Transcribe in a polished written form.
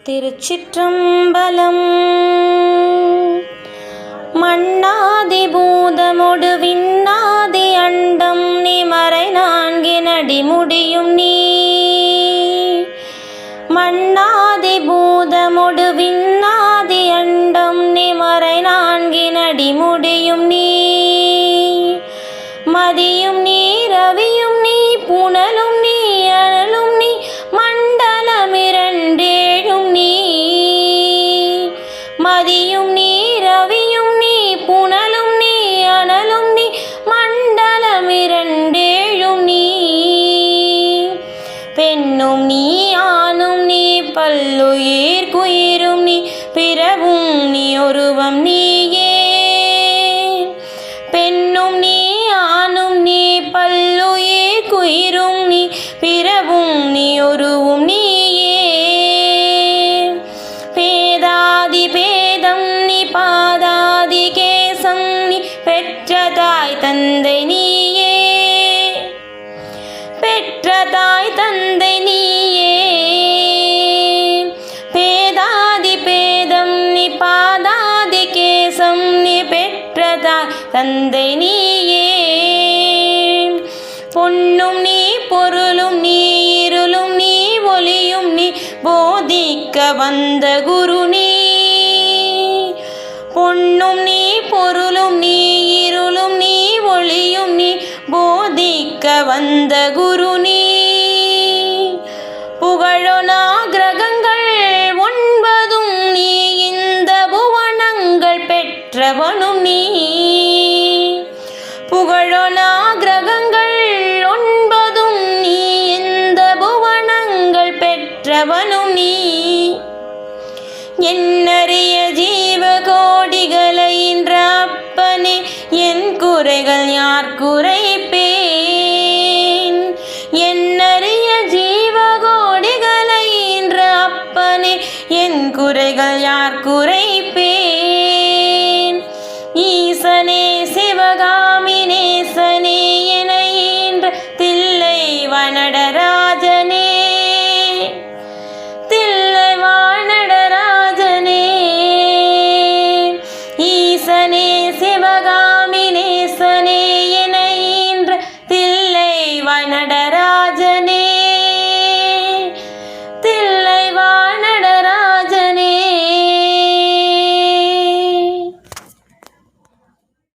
திருச்சிற்றம்பலம். மண்ணாதி பூதமொடு விண்ணாதி அண்டம் நீ மறை நான்கினடி முடியும் நீ. மண்ணாதி பூதமொடு விண்ணாதி அண்டம் நீ மறை நான்கினடி முடியும் நீ. மதியும் நீ ரவியும் நீ புனலும் நீ அனலும் நீ மண்டலமிரண்டேழும் நீ. மதியும் நீ ரவியும் நீ புனலும் நீ அனலும் நீ மண்டலமிரண்டேழும் நீ. பெண்ணும் நீ ஆணும் நீ பல்லுயிர் குயிரும் நீ பிறவும் நீ ஒருவம் நீயே. பெண்ணும் நீ ஆணும் நீ பல்லுயிர் குயிரும் நீ பிறவும் நீ ஒருவும் நீயே. பேதாதி பேதம் நீ பாதாதி கேசம் நீ பெற்ற தாய் தந்தை நீயே. பெற்ற தாய் தந்தை நீயே. பேதாதி பேதம் நீ பாதாதி கேசம் நீ பெற்ற தாய் தந்தை நீயே. பொன்னும் நீ பொருளும் நீ இருளும் நீ ஒளியும் நீ போதிக்க வந்த குரு நீ. பொன்னும் நீ பொருளும் நீ இருளும் நீ ஒளியும் நீ போதிக்க வந்த குரு நீ. புகழொனா கிரகங்கள் ஒன்பதும் நீ இந்த புவனங்கள் பெற்றவனும் நீ. புகழொனா கிரகங்கள் ஒன்பதும் நீ இந்த புவனங்கள் பெற்றவனும் நீ. என்னறிய ஜீவ கோடிகளை இன்ற அப்பனே என் குறைகள் யார் குறைப்பேன். என்னறிய ஜீவ கோடிகளை இன்ற அப்பனே என் குறைகள் யார் குறை